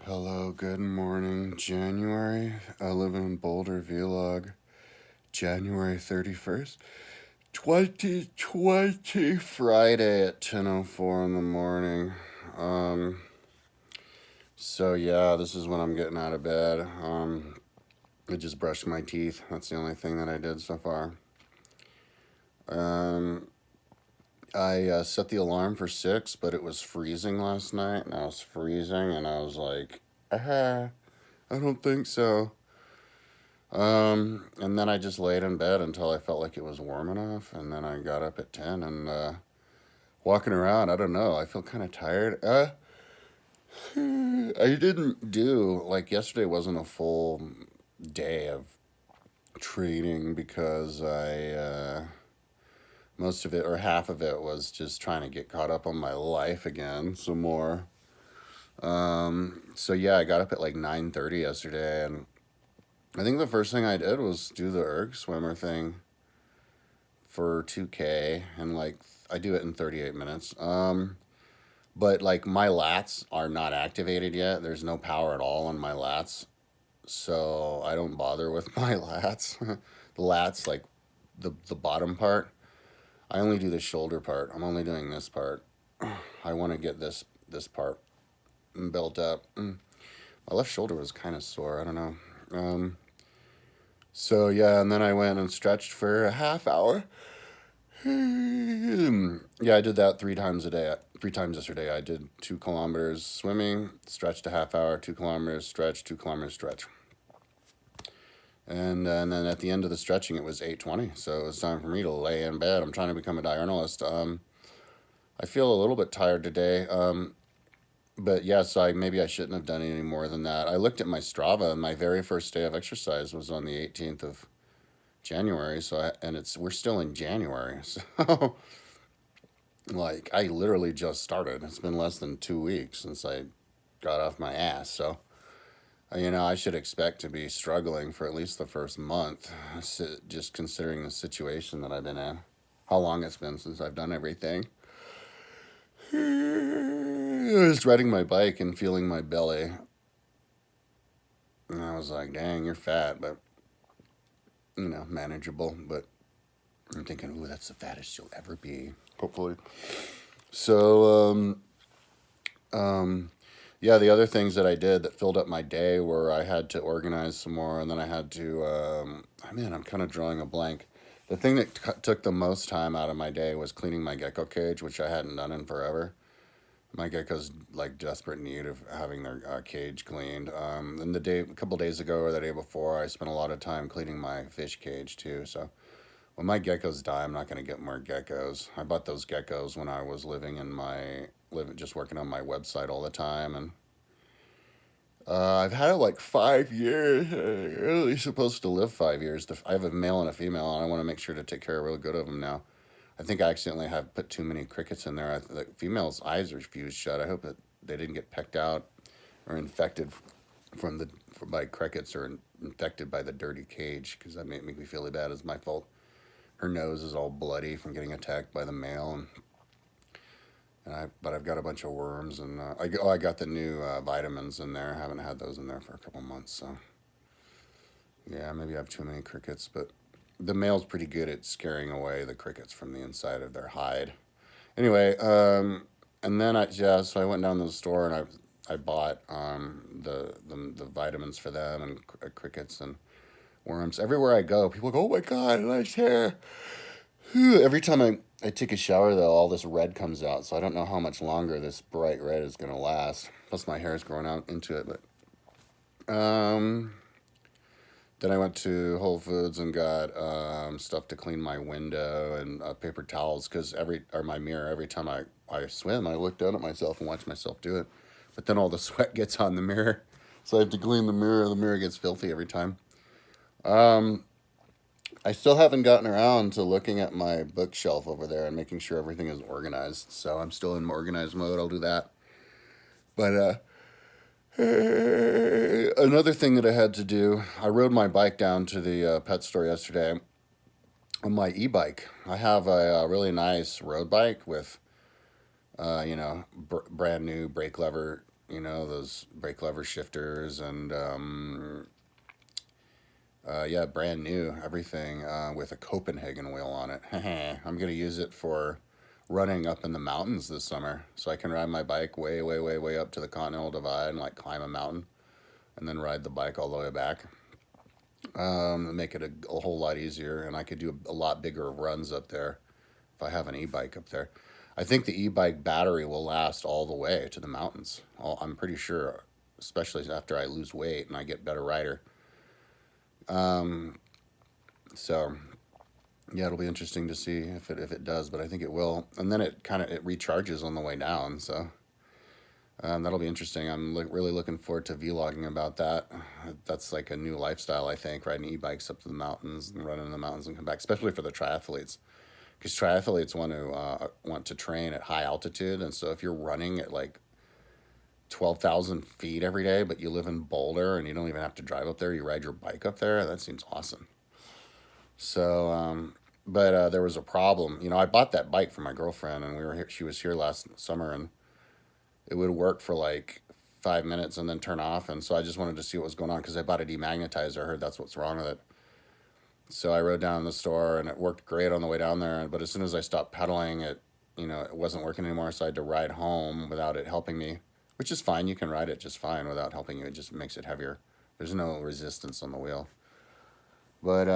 Hello, good morning, January. I live in Boulder, Vlog, January 31st, 2020, Friday at 10:04 in the morning. Um, so yeah, this is when I'm getting out of bed. I just brushed my teeth. That's the only thing that I did so far. Um, I set the alarm for 6, but it was freezing last night, and I was freezing, and I was like, I don't think so. And then I just laid in bed until I felt like it was warm enough, and then I got up at 10 and walking around. I don't know. I feel kind of tired. I didn't do like yesterday wasn't a full day of training because I most of it or half of it was just trying to get caught up on my life again some more. So yeah, I got up at like 9:30 yesterday, and I think the first thing I did was do the erg swimmer thing for 2K, and like I do it in 38 minutes. But like my lats are not activated yet. There's no power at all on my lats. So I don't bother with my lats. The lats, like the bottom part. I only do the shoulder part. I'm only doing this part. I want to get this part built up. My left shoulder was kind of sore. I don't know. So yeah, and then I went and stretched for a half hour. Yeah, I did that 3 times a day. 3 times yesterday. I did 2 kilometers swimming, stretched a half hour, 2 kilometers stretch, 2 kilometers stretch. And then at the end of the stretching, it was 8:20. So it was time for me to lay in bed. I'm trying to become a diurnalist. I feel a little bit tired today. But yes, maybe I shouldn't have done any more than that. I looked at my Strava, and my very first day of exercise was on the 18th of January. We're still in January. So like I literally just started. It's been less than 2 weeks since I got off my ass. So I should expect to be struggling for at least the first month, just considering the situation that I've been in. How long it's been since I've done everything. I was riding my bike and feeling my belly, and I was like, "Dang, you're fat, but manageable." But I'm thinking, "Ooh, that's the fattest you'll ever be, hopefully." So, yeah, the other things that I did that filled up my day were I had to organize some more, and then I had to. I'm kind of drawing a blank. The thing that took the most time out of my day was cleaning my gecko cage, which I hadn't done in forever. My gecko's like desperate need of having their cage cleaned. And a couple days ago or the day before, I spent a lot of time cleaning my fish cage too. So when my geckos die, I'm not going to get more geckos. I bought those geckos when I was just working on my website all the time, and I've had it like 5 years. Really supposed to live 5 years. I have a male and a female, and I want to make sure to take care real good of them now. I think I accidentally have put too many crickets in there. The female's eyes are fused shut. I hope that they didn't get pecked out or infected by crickets or infected by the dirty cage, because that made me feel really bad. It's my fault. Her nose is all bloody from getting attacked by the male, but I've got a bunch of worms, and I got the new vitamins in there. I haven't had those in there for a couple months, so yeah, maybe I have too many crickets, but the male's pretty good at scaring away the crickets from the inside of their hide. Anyway, and then so I went down to the store and I bought the vitamins for them and crickets and worms. Everywhere I go, people go, "Oh my god, nice hair." Every time I take a shower, though, all this red comes out, so I don't know how much longer this bright red is going to last. Plus, my hair is growing out into it. But then I went to Whole Foods and got stuff to clean my window and paper towels, because my mirror, every time I swim, I look down at myself and watch myself do it. But then all the sweat gets on the mirror, so I have to clean the mirror. The mirror gets filthy every time. I still haven't gotten around to looking at my bookshelf over there and making sure everything is organized. So I'm still in organized mode. I'll do that. But another thing that I had to do, I rode my bike down to the pet store yesterday on my e-bike. I have a really nice road bike with, brand new brake lever those brake lever shifters and yeah, brand new everything with a Copenhagen wheel on it. I'm gonna use it for running up in the mountains this summer, so I can ride my bike way, way, way, way up to the Continental Divide and like climb a mountain, and then ride the bike all the way back. Make it a whole lot easier, and I could do a lot bigger runs up there if I have an e-bike up there. I think the e-bike battery will last all the way to the mountains. I'm pretty sure, especially after I lose weight and I get better rider. So yeah, it'll be interesting to see if it does, but I think it will. And then it recharges on the way down, so that'll be interesting. I'm really looking forward to vlogging about that. That's like a new lifestyle, I think, riding e-bikes up to the mountains and running in the mountains and come back, especially for the triathletes, because triathletes want to train at high altitude, and so if you're running at like 12,000 feet every day, but you live in Boulder and you don't even have to drive up there, you ride your bike up there, that seems awesome. So, but there was a problem. I bought that bike for my girlfriend, and she was here last summer, and it would work for like 5 minutes and then turn off. And so I just wanted to see what was going on because I bought a demagnetizer. I heard that's what's wrong with it. So I rode down to the store, and it worked great on the way down there. But as soon as I stopped pedaling, it wasn't working anymore. So I had to ride home without it helping me, which is fine. You can ride it just fine without helping you. It just makes it heavier. There's no resistance on the wheel. But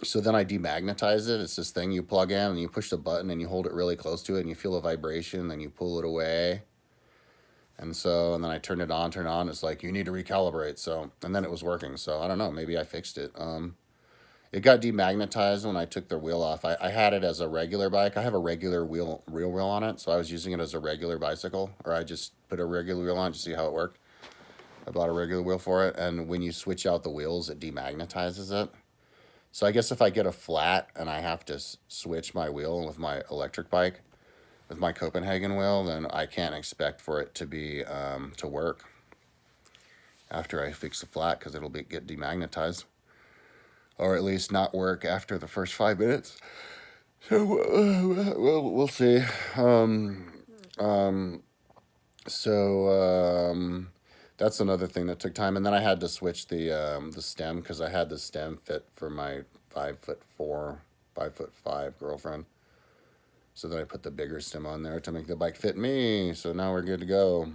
so then I demagnetize it. It's this thing you plug in, and you push the button, and you hold it really close to it, and you feel a vibration, then you pull it away. And then I turned it on, it's like, you need to recalibrate. So, and then it was working. So I don't know, maybe I fixed it. It got demagnetized when I took the wheel off. I had it as a regular bike. I have a regular real wheel on it. So I was using it as a regular bicycle, or I just put a regular wheel on to see how it worked. I bought a regular wheel for it. And when you switch out the wheels, it demagnetizes it. So I guess if I get a flat and I have to switch my wheel with my electric bike, with my Copenhagen wheel, then I can't expect for it to be to work after I fix the flat, because it'll get demagnetized, or at least not work after the first 5 minutes. So we'll see. That's another thing that took time, and then I had to switch the stem, because I had the stem fit for my 5'4", 5'5" girlfriend. So then I put the bigger stem on there to make the bike fit me. So now we're good to go.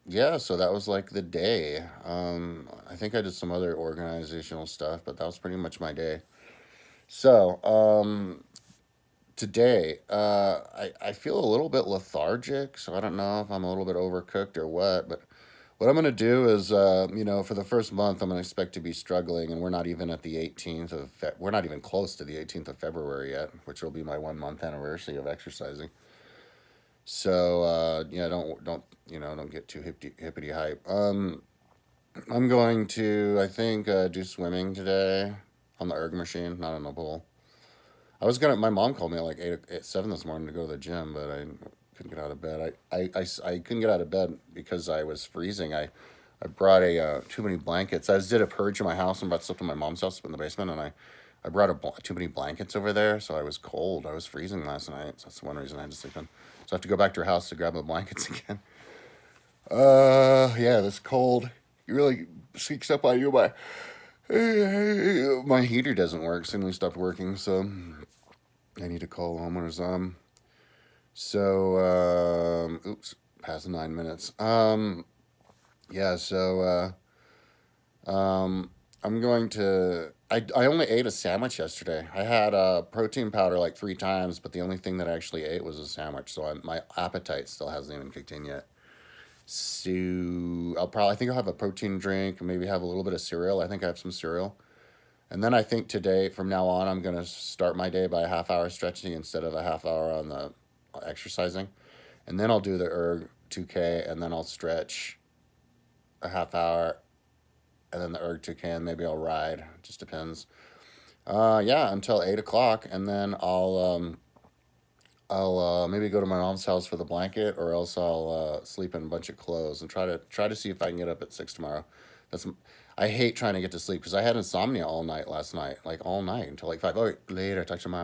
Yeah, so that was like the day. I think I did some other organizational stuff, but that was pretty much my day. So, today, I feel a little bit lethargic, so I don't know if I'm a little bit overcooked or what, but what I'm going to do is, for the first month, I'm going to expect to be struggling, and we're not even at the 18th of, we're not even close to the 18th of February yet, which will be my 1 month anniversary of exercising. So, don't get too hippity hype. I'm going to, I think, do swimming today on the erg machine, not in the pool. My mom called me at like 7 this morning to go to the gym, but I couldn't get out of bed. I couldn't get out of bed because I was freezing. I brought too many blankets. I just did a purge in my house and brought stuff to my mom's house in the basement, and I brought too many blankets over there, so I was cold. I was freezing last night, so that's one reason I had to sleep in. So I have to go back to her house to grab the blankets again. Yeah, this cold, it really sneaks up on you. My heater doesn't work, suddenly stopped working, so I need to call homeowners. Oops, past 9 minutes. Yeah, so, I'm going to, I only ate a sandwich yesterday. I had protein powder like 3 times, but the only thing that I actually ate was a sandwich, so my appetite still hasn't even kicked in yet. So I think I'll have a protein drink, maybe have a little bit of cereal. I think I have some cereal. And then I think today, from now on, I'm going to start my day by a half hour stretching instead of a half hour on the exercising. And then I'll do the erg 2K, and then I'll stretch a half hour, and then the erg 2K, and maybe I'll ride. It just depends. Yeah, until 8 o'clock, and then I'll maybe go to my mom's house for the blanket, or else I'll sleep in a bunch of clothes and try to see if I can get up at 6 tomorrow. I hate trying to get to sleep because I had insomnia all night last night, like all night until like 5. Oh, wait, later. Talk to you tomorrow.